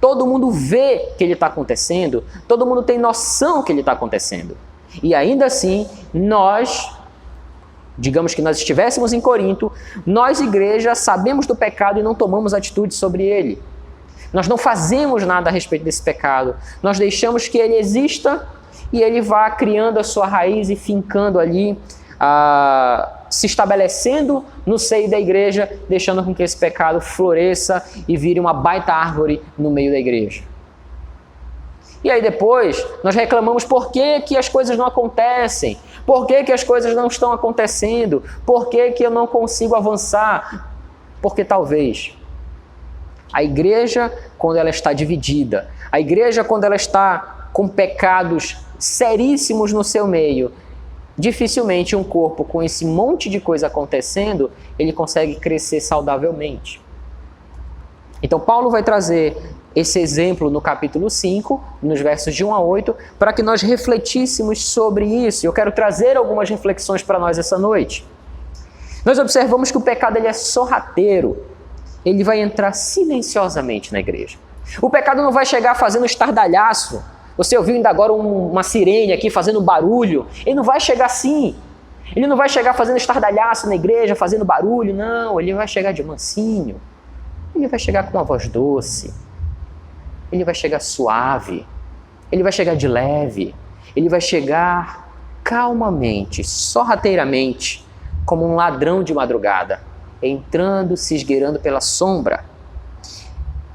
todo mundo vê que ele está acontecendo, todo mundo tem noção que ele está acontecendo. E ainda assim, digamos que nós estivéssemos em Corinto, nós, igreja, sabemos do pecado e não tomamos atitude sobre ele. Nós não fazemos nada a respeito desse pecado. Nós deixamos que ele exista e ele vá criando a sua raiz e fincando ali, se estabelecendo no seio da igreja, deixando com que esse pecado floresça e vire uma baita árvore no meio da igreja. E aí depois nós reclamamos por que as coisas não acontecem, por que as coisas não estão acontecendo, por que eu não consigo avançar. Porque talvez a igreja, quando ela está dividida, a igreja, quando ela está com pecados seríssimos no seu meio, dificilmente um corpo com esse monte de coisa acontecendo, ele consegue crescer saudavelmente. Então Paulo vai trazer esse exemplo no capítulo 5, nos versos de 1 a 8, para que nós refletíssemos sobre isso. Eu quero trazer algumas reflexões para nós essa noite. Nós observamos que o pecado ele é sorrateiro, ele vai entrar silenciosamente na igreja. O pecado não vai chegar fazendo estardalhaço. Você ouviu ainda agora uma sirene aqui fazendo barulho. Ele não vai chegar assim. Ele não vai chegar fazendo estardalhaço na igreja, fazendo barulho. Não, ele vai chegar de mansinho. Ele vai chegar com uma voz doce. Ele vai chegar suave. Ele vai chegar de leve. Ele vai chegar calmamente, sorrateiramente, como um ladrão de madrugada, entrando, se esgueirando pela sombra.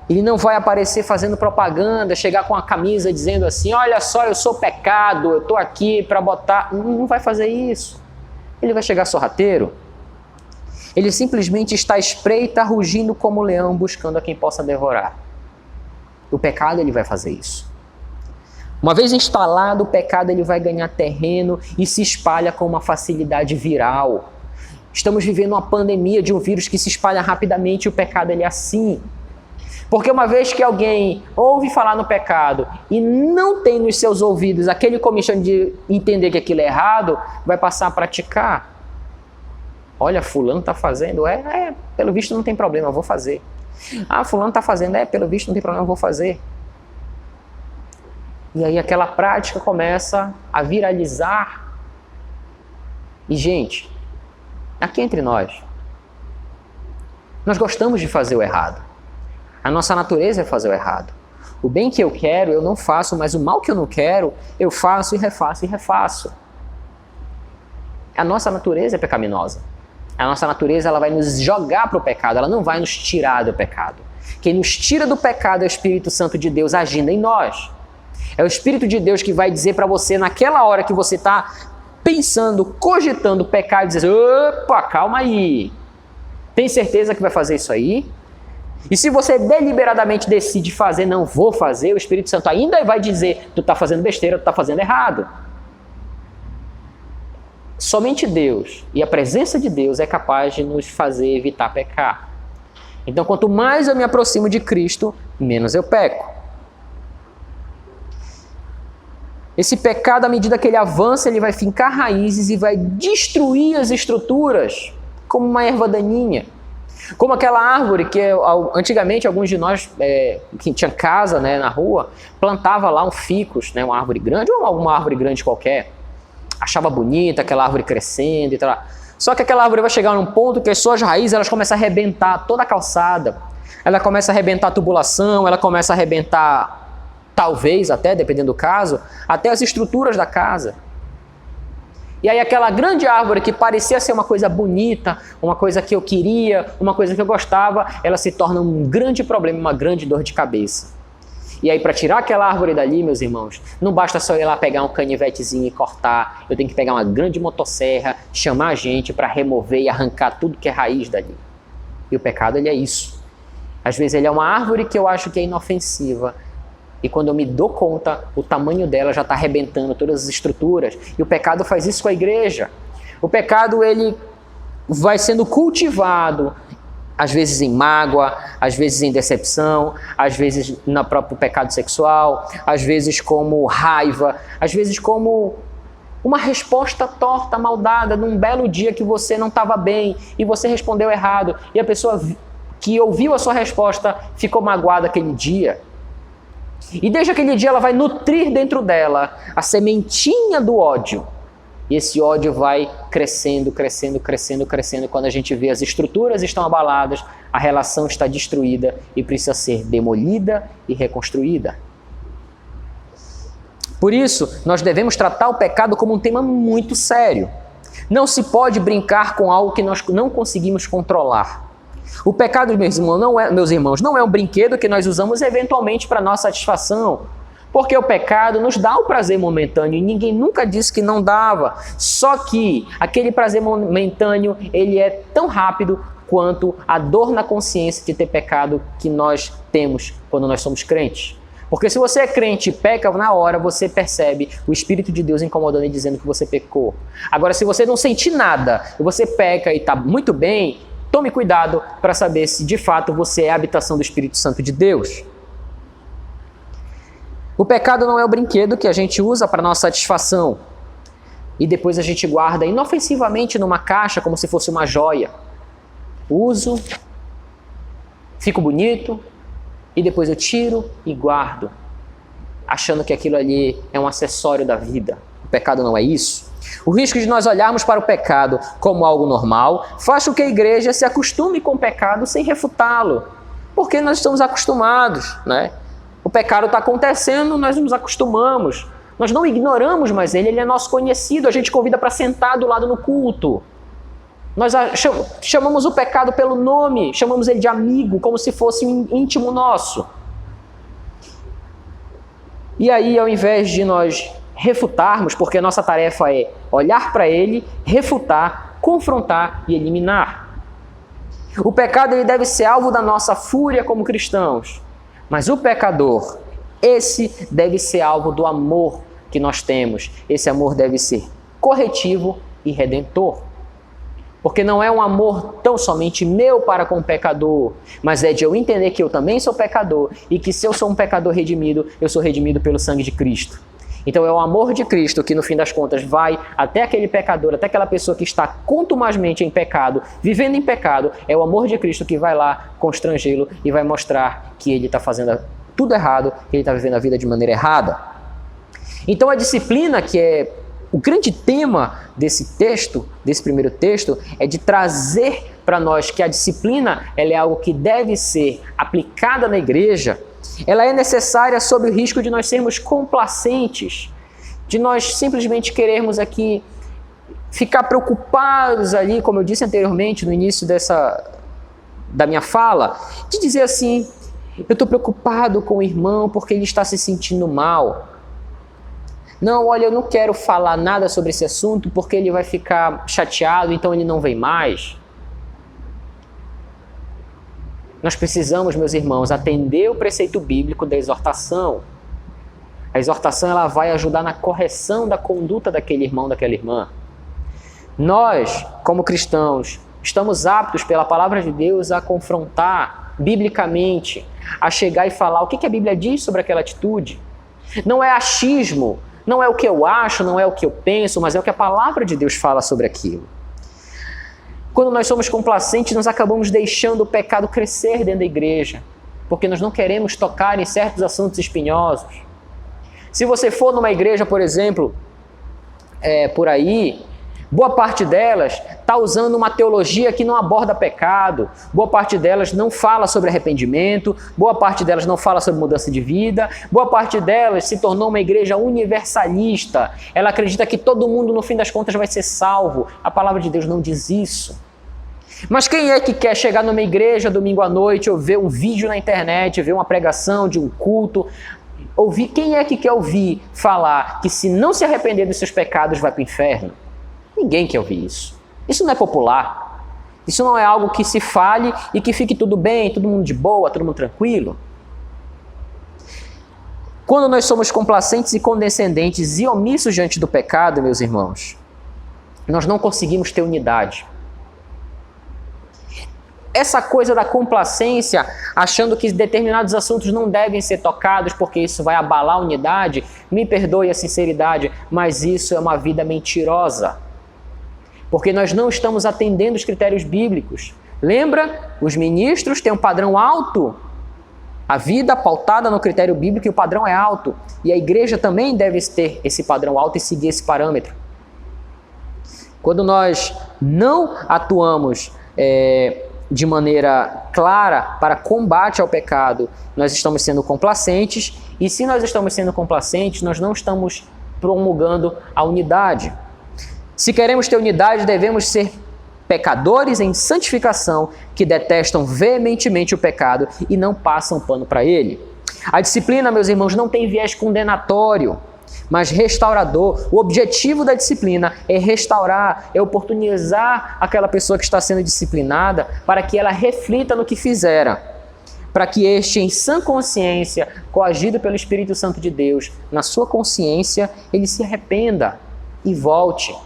Ele não vai aparecer fazendo propaganda, chegar com a camisa dizendo assim, olha só, eu sou pecado, eu estou aqui para botar... Não vai fazer isso. Ele vai chegar sorrateiro. Ele simplesmente está à espreita, rugindo como leão, buscando a quem possa devorar. O pecado, ele vai fazer isso. Uma vez instalado, o pecado ele vai ganhar terreno e se espalha com uma facilidade viral. Estamos vivendo uma pandemia de um vírus que se espalha rapidamente e o pecado ele é assim. Porque uma vez que alguém ouve falar no pecado e não tem nos seus ouvidos aquele comichão de entender que aquilo é errado, vai passar a praticar. Olha, fulano está fazendo, pelo visto não tem problema, eu vou fazer. Ah, fulano está fazendo, pelo visto não tem problema, eu vou fazer. E aí aquela prática começa a viralizar. E gente, aqui entre nós gostamos de fazer o errado. A nossa natureza é fazer o errado. O bem que eu quero, eu não faço, mas o mal que eu não quero, eu faço e refaço e refaço. A nossa natureza é pecaminosa. A nossa natureza ela vai nos jogar para o pecado, ela não vai nos tirar do pecado. Quem nos tira do pecado é o Espírito Santo de Deus agindo em nós. É o Espírito de Deus que vai dizer para você, naquela hora que você está pensando, cogitando pecar, e dizer, opa, calma aí. Tem certeza que vai fazer isso aí? E se você deliberadamente decide fazer, não vou fazer, o Espírito Santo ainda vai dizer, tu está fazendo besteira, tu está fazendo errado. Somente Deus e a presença de Deus é capaz de nos fazer evitar pecar. Então, quanto mais eu me aproximo de Cristo, menos eu peco. Esse pecado, à medida que ele avança, ele vai fincar raízes e vai destruir as estruturas, como uma erva daninha. Como aquela árvore que antigamente alguns de nós, que tinha casa na rua, plantava lá um ficus, uma árvore grande ou alguma árvore grande qualquer. Achava bonita aquela árvore crescendo e tal. Só que aquela árvore vai chegar num ponto que as suas raízes elas começam a arrebentar toda a calçada. Ela começa a arrebentar a tubulação, ela começa a arrebentar, talvez até, dependendo do caso, até as estruturas da casa. E aí aquela grande árvore que parecia ser uma coisa bonita, uma coisa que eu queria, uma coisa que eu gostava, ela se torna um grande problema, uma grande dor de cabeça. E aí para tirar aquela árvore dali, meus irmãos, não basta só ir lá pegar um canivetezinho e cortar, eu tenho que pegar uma grande motosserra, chamar a gente para remover e arrancar tudo que é raiz dali. E o pecado ele é isso. Às vezes ele é uma árvore que eu acho que é inofensiva. E quando eu me dou conta, o tamanho dela já está arrebentando todas as estruturas. E o pecado faz isso com a igreja. O pecado, ele vai sendo cultivado, às vezes em mágoa, às vezes em decepção, às vezes no próprio pecado sexual, às vezes como raiva, às vezes como uma resposta torta, maldada, num belo dia que você não estava bem e você respondeu errado. E a pessoa que ouviu a sua resposta ficou magoada aquele dia. E desde aquele dia ela vai nutrir dentro dela a sementinha do ódio. E esse ódio vai crescendo, crescendo, crescendo, crescendo. Quando a gente vê as estruturas estão abaladas, a relação está destruída e precisa ser demolida e reconstruída. Por isso, nós devemos tratar o pecado como um tema muito sério. Não se pode brincar com algo que nós não conseguimos controlar. O pecado, meus irmãos, não é um brinquedo que nós usamos eventualmente para nossa satisfação. Porque o pecado nos dá o prazer momentâneo e ninguém nunca disse que não dava. Só que aquele prazer momentâneo, ele é tão rápido quanto a dor na consciência de ter pecado que nós temos quando nós somos crentes. Porque se você é crente e peca na hora, você percebe o Espírito de Deus incomodando e dizendo que você pecou. Agora, se você não sentir nada e você peca e está muito bem, tome cuidado para saber se de fato você é a habitação do Espírito Santo de Deus. O pecado não é o brinquedo que a gente usa para nossa satisfação e depois a gente guarda inofensivamente numa caixa como se fosse uma joia. Uso, fico bonito e depois eu tiro e guardo, achando que aquilo ali é um acessório da vida. O pecado não é isso. O risco de nós olharmos para o pecado como algo normal faz com que a igreja se acostume com o pecado sem refutá-lo, porque nós estamos acostumados, né? O pecado está acontecendo, nós nos acostumamos. Nós não ignoramos mais ele é nosso conhecido. A gente convida para sentar do lado no culto. Nós chamamos o pecado pelo nome, chamamos ele de amigo, como se fosse um íntimo nosso. E aí, ao invés de nós refutarmos, porque a nossa tarefa é olhar para ele, refutar, confrontar e eliminar. O pecado ele deve ser alvo da nossa fúria como cristãos. Mas o pecador, esse deve ser alvo do amor que nós temos. Esse amor deve ser corretivo e redentor. Porque não é um amor tão somente meu para com o pecador, mas é de eu entender que eu também sou pecador e que se eu sou um pecador redimido, eu sou redimido pelo sangue de Cristo. Então é o amor de Cristo que no fim das contas vai até aquele pecador, até aquela pessoa que está contumazmente em pecado, vivendo em pecado. É o amor de Cristo que vai lá constrangê-lo e vai mostrar que ele está fazendo tudo errado, que ele está vivendo a vida de maneira errada. Então a disciplina, que é o grande tema desse texto, desse primeiro texto, é de trazer para nós que a disciplina ela é algo que deve ser aplicada na igreja. Ela é necessária sob o risco de nós sermos complacentes, de nós simplesmente querermos aqui ficar preocupados ali, como eu disse anteriormente no início da minha fala, de dizer assim, eu estou preocupado com o irmão porque ele está se sentindo mal. Não, olha, eu não quero falar nada sobre esse assunto porque ele vai ficar chateado, então ele não vem mais. Nós precisamos, meus irmãos, atender o preceito bíblico da exortação. A exortação ela vai ajudar na correção da conduta daquele irmão, daquela irmã. Nós, como cristãos, estamos aptos pela palavra de Deus a confrontar biblicamente, a chegar e falar o que a Bíblia diz sobre aquela atitude. Não é achismo, não é o que eu acho, não é o que eu penso, mas é o que a palavra de Deus fala sobre aquilo. Quando nós somos complacentes, nós acabamos deixando o pecado crescer dentro da igreja, porque nós não queremos tocar em certos assuntos espinhosos. Se você for numa igreja, por exemplo, por aí, boa parte delas está usando uma teologia que não aborda pecado, boa parte delas não fala sobre arrependimento, boa parte delas não fala sobre mudança de vida, boa parte delas se tornou uma igreja universalista. Ela acredita que todo mundo, no fim das contas, vai ser salvo. A palavra de Deus não diz isso. Mas quem é que quer chegar numa igreja domingo à noite, ou ver um vídeo na internet, ver uma pregação de um culto, quem é que quer ouvir falar que se não se arrepender dos seus pecados vai para o inferno? Ninguém quer ouvir isso. Isso não é popular. Isso não é algo que se fale e que fique tudo bem, todo mundo de boa, todo mundo tranquilo. Quando nós somos complacentes e condescendentes e omissos diante do pecado, meus irmãos, nós não conseguimos ter unidade. Essa coisa da complacência, achando que determinados assuntos não devem ser tocados porque isso vai abalar a unidade, me perdoe a sinceridade, mas isso é uma vida mentirosa. Porque nós não estamos atendendo os critérios bíblicos. Lembra? Os ministros têm um padrão alto. A vida pautada no critério bíblico e o padrão é alto. E a igreja também deve ter esse padrão alto e seguir esse parâmetro. Quando nós não atuamos de maneira clara para combate ao pecado, nós estamos sendo complacentes. E se nós estamos sendo complacentes, nós não estamos promulgando a unidade. Se queremos ter unidade, devemos ser pecadores em santificação que detestam veementemente o pecado e não passam pano para ele. A disciplina, meus irmãos, não tem viés condenatório, mas restaurador. O objetivo da disciplina é restaurar, é oportunizar aquela pessoa que está sendo disciplinada para que ela reflita no que fizera, para que este, em sã consciência, coagido pelo Espírito Santo de Deus, na sua consciência, ele se arrependa e volte.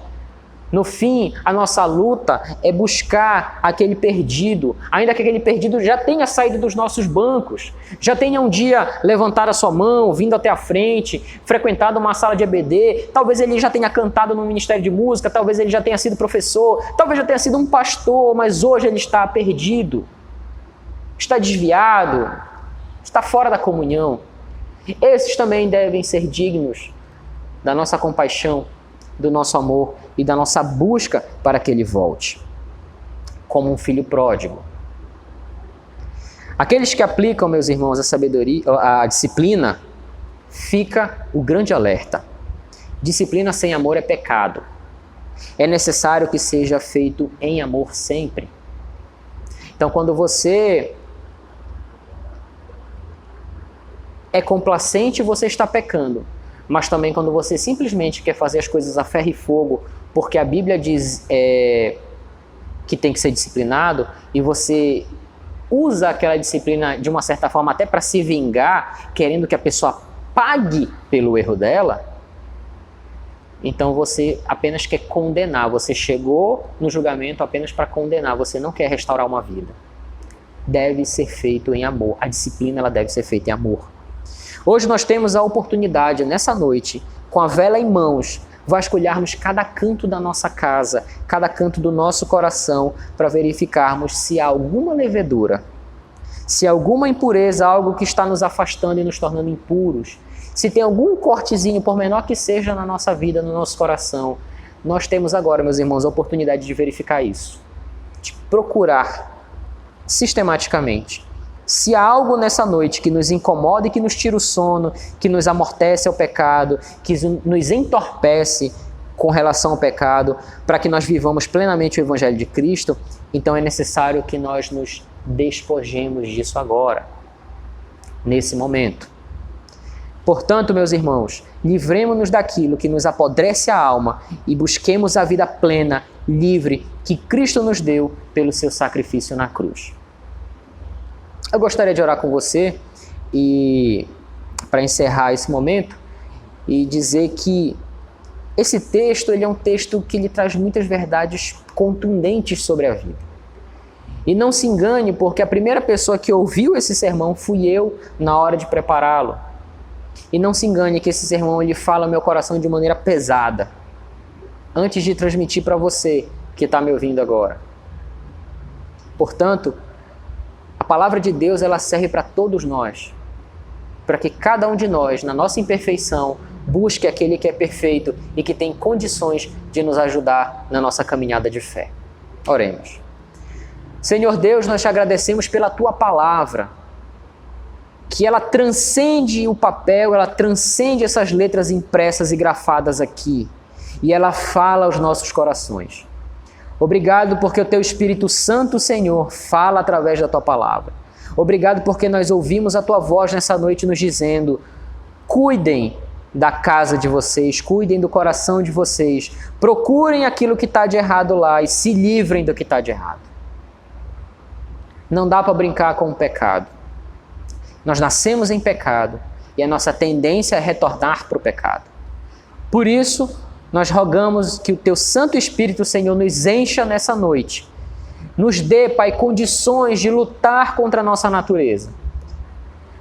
No fim, a nossa luta é buscar aquele perdido, ainda que aquele perdido já tenha saído dos nossos bancos, já tenha um dia levantado a sua mão, vindo até a frente, frequentado uma sala de EBD, talvez ele já tenha cantado no ministério de música, talvez ele já tenha sido professor, talvez já tenha sido um pastor, mas hoje ele está perdido, está desviado, está fora da comunhão. Esses também devem ser dignos da nossa compaixão, do nosso amor e da nossa busca para que ele volte, como um filho pródigo. Aqueles que aplicam, meus irmãos, a sabedoria, a disciplina, fica o grande alerta. Disciplina sem amor é pecado. É necessário que seja feito em amor sempre. Então, quando você é complacente, você está pecando. Mas também quando você simplesmente quer fazer as coisas a ferro e fogo, porque a Bíblia diz que tem que ser disciplinado, e você usa aquela disciplina de uma certa forma até para se vingar, querendo que a pessoa pague pelo erro dela, então você apenas quer condenar, você chegou no julgamento apenas para condenar, você não quer restaurar uma vida. Deve ser feito em amor, a disciplina ela deve ser feita em amor. Hoje nós temos a oportunidade, nessa noite, com a vela em mãos, vasculharmos cada canto da nossa casa, cada canto do nosso coração, para verificarmos se há alguma levedura, se há alguma impureza, algo que está nos afastando e nos tornando impuros, se tem algum cortezinho, por menor que seja, na nossa vida, no nosso coração. Nós temos agora, meus irmãos, a oportunidade de verificar isso, de procurar sistematicamente. Se há algo nessa noite que nos incomoda e que nos tira o sono, que nos amortece ao pecado, que nos entorpece com relação ao pecado, para que nós vivamos plenamente o Evangelho de Cristo, então é necessário que nós nos despojemos disso agora, nesse momento. Portanto, meus irmãos, livremos-nos daquilo que nos apodrece a alma e busquemos a vida plena, livre, que Cristo nos deu pelo seu sacrifício na cruz. Eu gostaria de orar com você e para encerrar esse momento e dizer que esse texto ele é um texto que lhe traz muitas verdades contundentes sobre a vida. E não se engane, porque a primeira pessoa que ouviu esse sermão fui eu na hora de prepará-lo. E não se engane que esse sermão ele fala ao meu coração de maneira pesada, antes de transmitir para você que está me ouvindo agora. Portanto, a palavra de Deus ela serve para todos nós, para que cada um de nós, na nossa imperfeição, busque aquele que é perfeito e que tem condições de nos ajudar na nossa caminhada de fé. Oremos. Senhor Deus, nós te agradecemos pela Tua palavra, que ela transcende o papel, ela transcende essas letras impressas e grafadas aqui, e ela fala aos nossos corações. Obrigado porque o Teu Espírito Santo, Senhor, fala através da Tua palavra. Obrigado porque nós ouvimos a Tua voz nessa noite nos dizendo: cuidem da casa de vocês, cuidem do coração de vocês, procurem aquilo que está de errado lá e se livrem do que está de errado. Não dá para brincar com o pecado. Nós nascemos em pecado e a nossa tendência é retornar para o pecado. Por isso, nós rogamos que o Teu Santo Espírito, Senhor, nos encha nessa noite. Nos dê, Pai, condições de lutar contra a nossa natureza.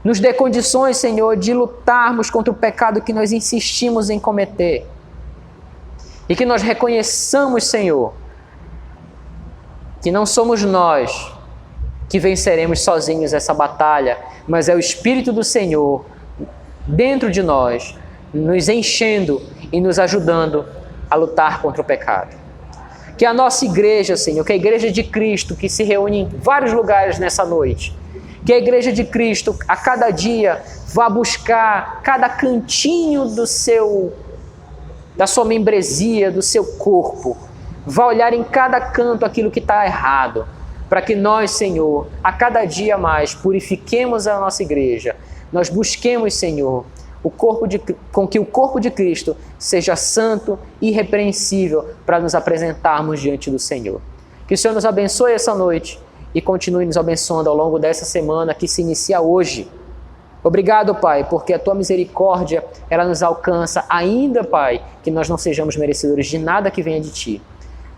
Nos dê condições, Senhor, de lutarmos contra o pecado que nós insistimos em cometer. E que nós reconheçamos, Senhor, que não somos nós que venceremos sozinhos essa batalha, mas é o Espírito do Senhor dentro de nós, nos enchendo e nos ajudando a lutar contra o pecado. Que a nossa igreja, Senhor, que a igreja de Cristo, que se reúne em vários lugares nessa noite, que a igreja de Cristo, a cada dia, vá buscar cada cantinho da sua membresia, do seu corpo, vá olhar em cada canto aquilo que está errado, para que nós, Senhor, a cada dia mais purifiquemos a nossa igreja. Nós busquemos, Senhor, com que o corpo de Cristo seja santo e irrepreensível para nos apresentarmos diante do Senhor. Que o Senhor nos abençoe essa noite e continue nos abençoando ao longo dessa semana que se inicia hoje. Obrigado, Pai, porque a Tua misericórdia, ela nos alcança ainda, Pai, que nós não sejamos merecedores de nada que venha de Ti.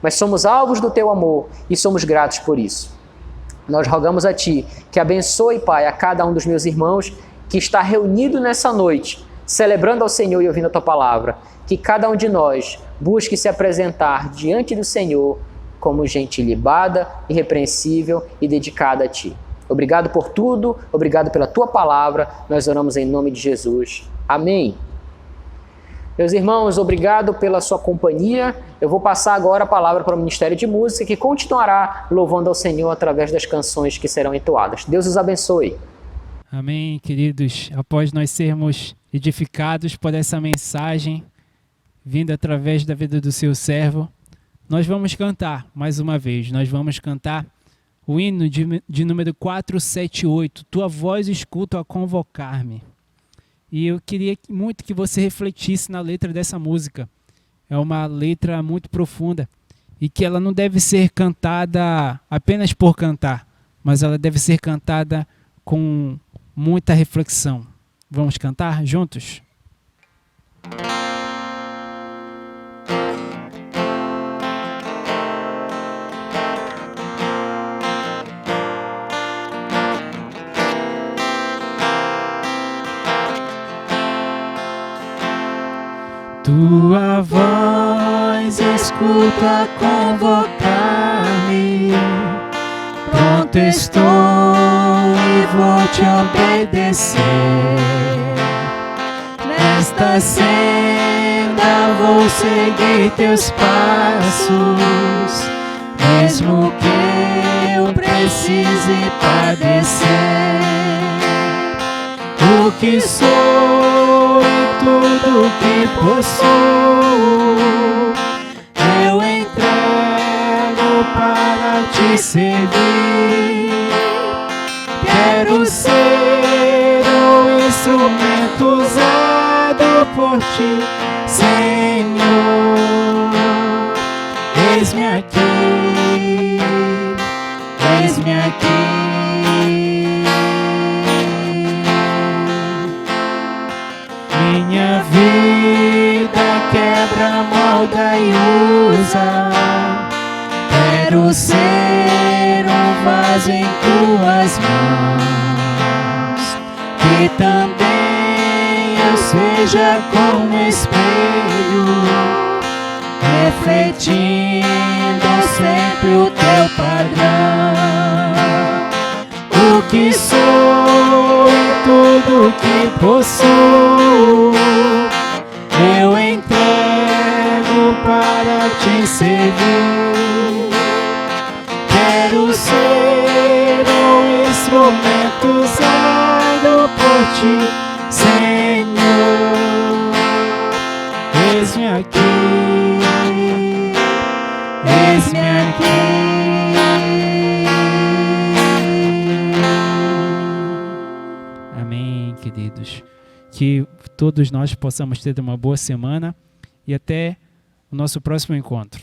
Mas somos alvos do Teu amor e somos gratos por isso. Nós rogamos a Ti que abençoe, Pai, a cada um dos meus irmãos que está reunido nessa noite, celebrando ao Senhor e ouvindo a Tua palavra. Que cada um de nós busque se apresentar diante do Senhor como gente ilibada, irrepreensível e dedicada a Ti. Obrigado por tudo, obrigado pela Tua palavra. Nós oramos em nome de Jesus. Amém. Meus irmãos, obrigado pela sua companhia. Eu vou passar agora a palavra para o Ministério de Música, que continuará louvando ao Senhor através das canções que serão entoadas. Deus os abençoe.
Amém, queridos. Após nós sermos edificados por essa mensagem vinda através da vida do seu servo, nós vamos cantar mais uma vez. Nós vamos cantar o hino de número 478, Tua voz escuto a convocar-me. E eu queria muito que você refletisse na letra dessa música. É uma letra muito profunda e que ela não deve ser cantada apenas por cantar, mas ela deve ser cantada com muita reflexão. Vamos cantar juntos?
Tua voz escuta convocar-me, pronto estou e vou te obedecer. Nesta senda vou seguir teus passos, mesmo que eu precise padecer. O que sou e tudo que possuo, eu entrego para te servir. Quero ser um instrumento usado por ti, Senhor. Eis-me aqui, eis-me aqui. Minha vida quebra, molda e usa. Quero ser um vaso em tuas mãos, que também eu seja como espelho, refletindo sempre o teu padrão. O que sou e tudo que possuo, eu entrego para te servir. Quero ser um instrumento usado por ti, Senhor. Eis-me aqui, eis-me aqui.
Amém, queridos. Que todos nós possamos ter uma boa semana e até o nosso próximo encontro.